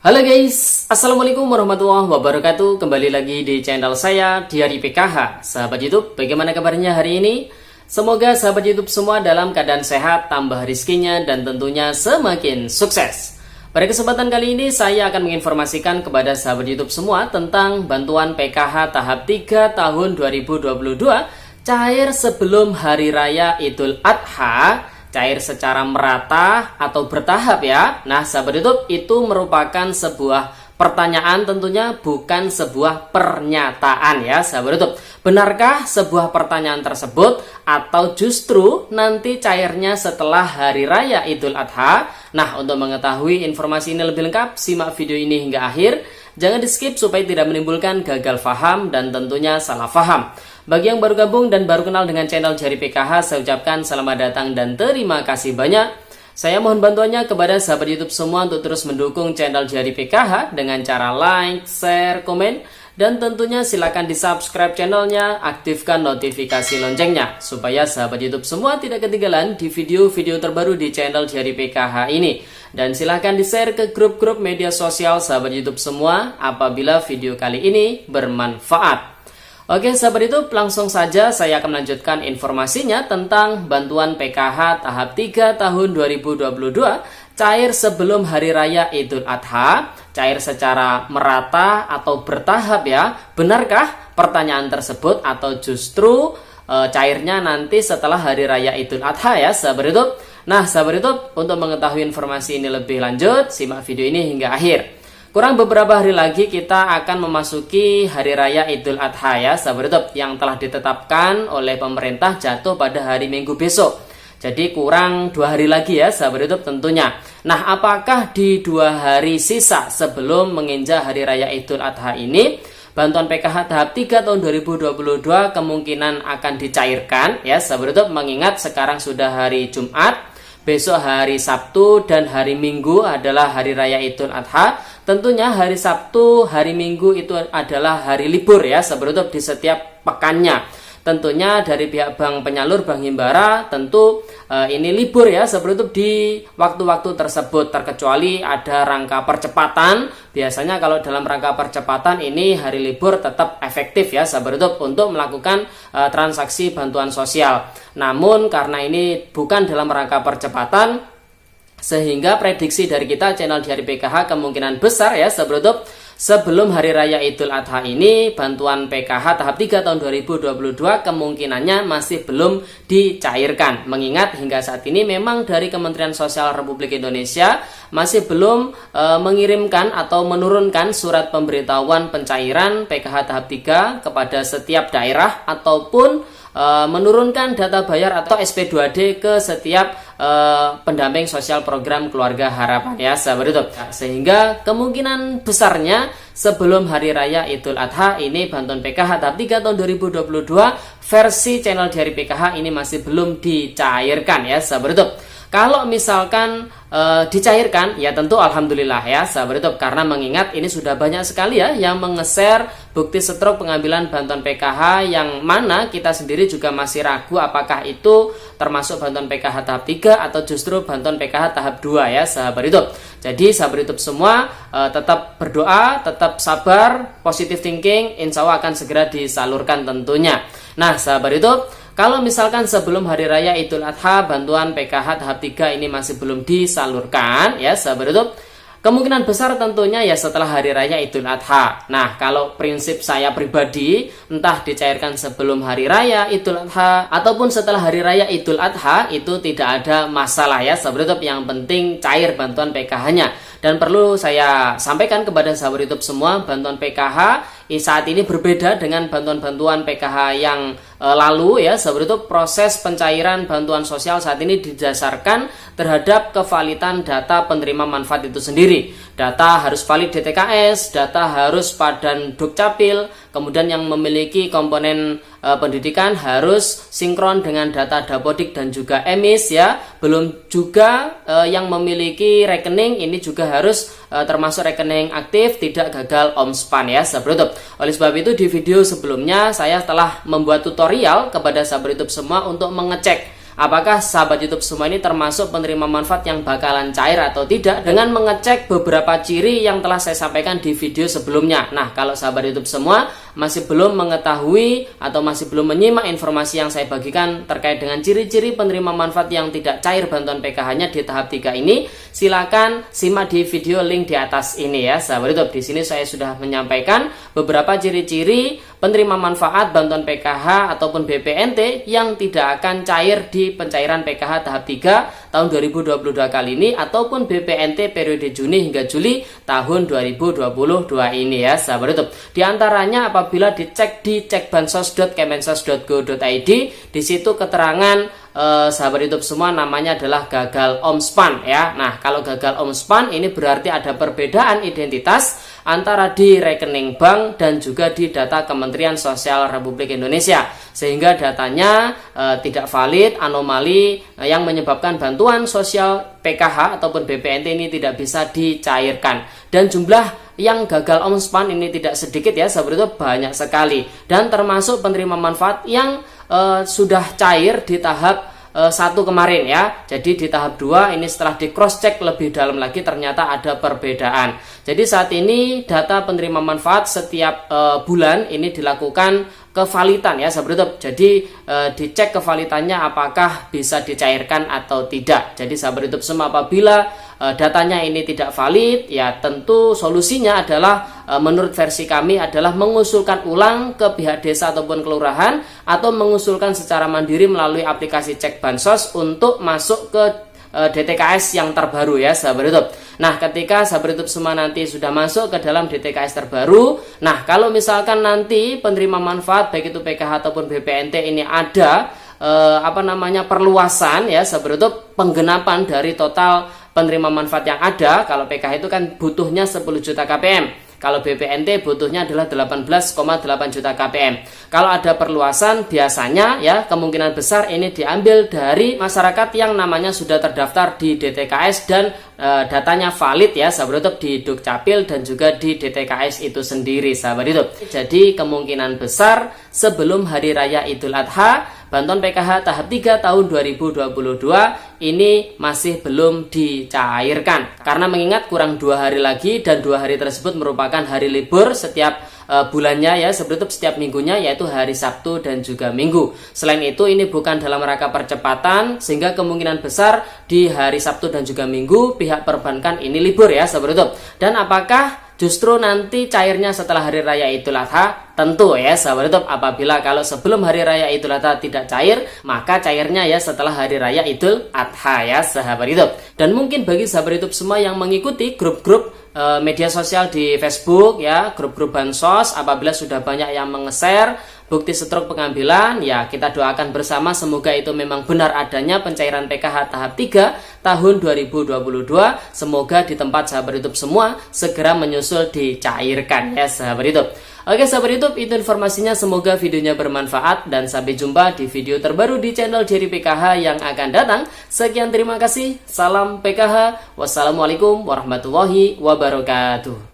Halo guys, Assalamualaikum warahmatullahi wabarakatuh. Kembali lagi di channel saya, Diari PKH. Sahabat YouTube, bagaimana kabarnya hari ini? Semoga sahabat YouTube semua dalam keadaan sehat, tambah rezekinya, dan tentunya semakin sukses. Pada kesempatan kali ini, saya akan menginformasikan kepada sahabat YouTube semua tentang bantuan PKH tahap 3 tahun 2022 cair sebelum Hari Raya Idul Adha. Cair secara merata atau bertahap ya. Nah sahabat YouTube, itu merupakan sebuah pertanyaan, tentunya bukan sebuah pernyataan ya sahabat YouTube. Benarkah sebuah pertanyaan tersebut atau justru nanti cairnya setelah Hari Raya Idul Adha? Nah untuk mengetahui informasi ini lebih lengkap, simak video ini hingga akhir. Jangan di skip supaya tidak menimbulkan gagal paham dan tentunya salah paham. Bagi yang baru gabung dan baru kenal dengan channel Diari PKH, saya ucapkan selamat datang dan terima kasih banyak. Saya mohon bantuannya kepada sahabat YouTube semua untuk terus mendukung channel Diari PKH dengan cara like, share, komen, dan tentunya silakan di subscribe channelnya, aktifkan notifikasi loncengnya supaya sahabat YouTube semua tidak ketinggalan di video-video terbaru di channel Diari PKH ini. Dan silahkan di-share ke grup-grup media sosial sahabat YouTube semua apabila video kali ini bermanfaat. Oke sahabat YouTube, langsung saja saya akan melanjutkan informasinya tentang bantuan PKH tahap 3 tahun 2022 cair sebelum Hari Raya Idul Adha, cair secara merata atau bertahap ya. Benarkah pertanyaan tersebut atau justru cairnya nanti setelah Hari Raya Idul Adha ya sahabat YouTube? Nah sahabat YouTube, untuk mengetahui informasi ini lebih lanjut, simak video ini hingga akhir. Kurang beberapa hari lagi kita akan memasuki Hari Raya Idul Adha ya sahabat YouTube, yang telah ditetapkan oleh pemerintah jatuh pada hari Minggu besok. Jadi kurang 2 hari lagi ya sahabat YouTube tentunya. Nah apakah di 2 hari sisa sebelum menginjak Hari Raya Idul Adha ini bantuan PKH tahap 3 tahun 2022 kemungkinan akan dicairkan ya sahabat YouTube, mengingat sekarang sudah hari Jumat, besok hari Sabtu dan hari Minggu adalah Hari Raya Idul Adha. Tentunya hari Sabtu, hari Minggu itu adalah hari libur ya sahabat YouTube di setiap pekannya. Tentunya dari pihak bank penyalur, Bank Himbara, tentu ini libur ya sahabat YouTube di waktu-waktu tersebut, terkecuali ada rangka percepatan. Biasanya kalau dalam rangka percepatan ini hari libur tetap efektif ya sahabat YouTube untuk melakukan transaksi bantuan sosial. Namun karena ini bukan dalam rangka percepatan, sehingga prediksi dari kita channel Diari PKH kemungkinan besar ya sahabat YouTube, sebelum Hari Raya Idul Adha ini bantuan PKH tahap 3 tahun 2022 kemungkinannya masih belum dicairkan. Mengingat hingga saat ini memang dari Kementerian Sosial Republik Indonesia masih belum mengirimkan atau menurunkan surat pemberitahuan pencairan PKH tahap 3 kepada setiap daerah, ataupun menurunkan data bayar atau SP2D ke setiap pendamping sosial program Keluarga Harapan ya sahabat YouTube. Sehingga kemungkinan besarnya sebelum Hari Raya Idul Adha ini bantuan PKH tahap 3 tahun 2022 versi channel Diari PKH ini masih belum dicairkan ya sahabat YouTube. Kalau misalkan dicairkan ya tentu alhamdulillah ya sahabat YouTube, karena mengingat ini sudah banyak sekali ya yang menge-share bukti stroke pengambilan bantuan PKH, yang mana kita sendiri juga masih ragu apakah itu termasuk bantuan PKH tahap 3 atau justru bantuan PKH tahap 2 ya sahabat YouTube. Jadi sahabat YouTube semua tetap berdoa, tetap sabar, positive thinking, insya Allah akan segera disalurkan tentunya. Nah sahabat YouTube, kalau misalkan sebelum Hari Raya Idul Adha bantuan PKH tahap 3 ini masih belum disalurkan ya sahabat YouTube, kemungkinan besar tentunya ya setelah Hari Raya Idul Adha. Nah kalau prinsip saya pribadi, entah dicairkan sebelum Hari Raya Idul Adha ataupun setelah Hari Raya Idul Adha, itu tidak ada masalah ya sahabat YouTube, yang penting cair bantuan PKH-nya. Dan perlu saya sampaikan kepada sahabat YouTube semua, bantuan PKH saat ini berbeda dengan bantuan-bantuan PKH yang lalu ya sahabat YouTube. Proses pencairan bantuan sosial saat ini didasarkan terhadap kevalidan data penerima manfaat itu sendiri. Data harus valid DTKS, data harus padan Dukcapil, kemudian yang memiliki komponen pendidikan harus sinkron dengan data Dapodik dan juga EMIS ya. Belum juga yang memiliki rekening ini juga harus termasuk rekening aktif, tidak gagal omspan ya sahabat YouTube. Oleh sebab itu di video sebelumnya saya telah membuat tutorial kepada sahabat YouTube semua untuk mengecek apakah sahabat YouTube semua ini termasuk penerima manfaat yang bakalan cair atau tidak dengan mengecek beberapa ciri yang telah saya sampaikan di video sebelumnya. Nah, kalau sahabat YouTube semua masih belum mengetahui atau masih belum menyimak informasi yang saya bagikan terkait dengan ciri-ciri penerima manfaat yang tidak cair bantuan PKH-nya di tahap 3 ini, silakan simak di video link di atas ini ya sahabat YouTube. Di sini saya sudah menyampaikan beberapa ciri-ciri penerima manfaat bantuan PKH ataupun BPNT yang tidak akan cair di pencairan PKH tahap 3 tahun 2022 kali ini ataupun BPNT periode Juni hingga Juli tahun 2022 ini ya sahabat YouTube. Di antaranya apabila dicek di cekbansos.kemensos.go.id, di situ keterangan sahabat YouTube semua namanya adalah gagal omspan ya. Nah, kalau gagal omspan ini berarti ada perbedaan identitas antara di rekening bank dan juga di data Kementerian Sosial Republik Indonesia, sehingga datanya tidak valid, anomali yang menyebabkan bantuan sosial PKH ataupun BPNT ini tidak bisa dicairkan. Dan jumlah yang gagal omspan ini tidak sedikit ya sahabat YouTube, banyak sekali, dan termasuk penerima manfaat yang sudah cair di tahap 1 kemarin ya. Jadi di tahap 2 ini setelah di cross check lebih dalam lagi ternyata ada perbedaan. Jadi saat ini data penerima manfaat setiap bulan ini dilakukan kevalitan ya sahabat YouTube. Jadi dicek kevalitannya apakah bisa dicairkan atau tidak. Jadi sahabat YouTube semua apabila datanya ini tidak valid, ya tentu solusinya adalah menurut versi kami adalah mengusulkan ulang ke pihak desa ataupun kelurahan, atau mengusulkan secara mandiri melalui aplikasi Cek Bansos untuk masuk ke DTKS yang terbaru ya sahabat YouTube. Nah, ketika sahabat YouTube semua nanti sudah masuk ke dalam DTKS terbaru, nah kalau misalkan nanti penerima manfaat baik itu PKH ataupun BPNT ini ada perluasan ya sahabat YouTube, penggenapan dari total penerima manfaat yang ada. Kalau PKH itu kan butuhnya 10 juta KPM. Kalau BPNT butuhnya adalah 18,8 juta KPM. Kalau ada perluasan biasanya ya kemungkinan besar ini diambil dari masyarakat yang namanya sudah terdaftar di DTKS dan datanya valid ya sahabat YouTube di Dukcapil dan juga di DTKS itu sendiri sahabat YouTube. Jadi kemungkinan besar sebelum Hari Raya Idul Adha bantuan PKH tahap 3 tahun 2022 ini masih belum dicairkan. Karena mengingat kurang 2 hari lagi dan 2 hari tersebut merupakan hari libur setiap bulannya ya sebetulnya setiap minggunya, yaitu hari Sabtu dan juga Minggu. Selain itu ini bukan dalam rangka percepatan, sehingga kemungkinan besar di hari Sabtu dan juga Minggu pihak perbankan ini libur ya sebetulnya. Dan apakah justru nanti cairnya setelah Hari Raya Idul Adha? Tentu ya sahabat YouTube, apabila kalau sebelum Hari Raya Idul Adha tidak cair, maka cairnya ya setelah Hari Raya Idul Adha ya sahabat YouTube. Dan mungkin bagi sahabat YouTube semua yang mengikuti grup-grup media sosial di Facebook ya, grup-grup bansos, apabila sudah banyak yang menge-share bukti stroke pengambilan, ya kita doakan bersama semoga itu memang benar adanya pencairan PKH tahap 3 tahun 2022. Semoga di tempat sahabat YouTube semua segera menyusul dicairkan ya sahabat YouTube. Oke sahabat YouTube, itu informasinya, semoga videonya bermanfaat dan sampai jumpa di video terbaru di channel Jerry PKH yang akan datang. Sekian, terima kasih, salam PKH, wassalamualaikum warahmatullahi wabarakatuh.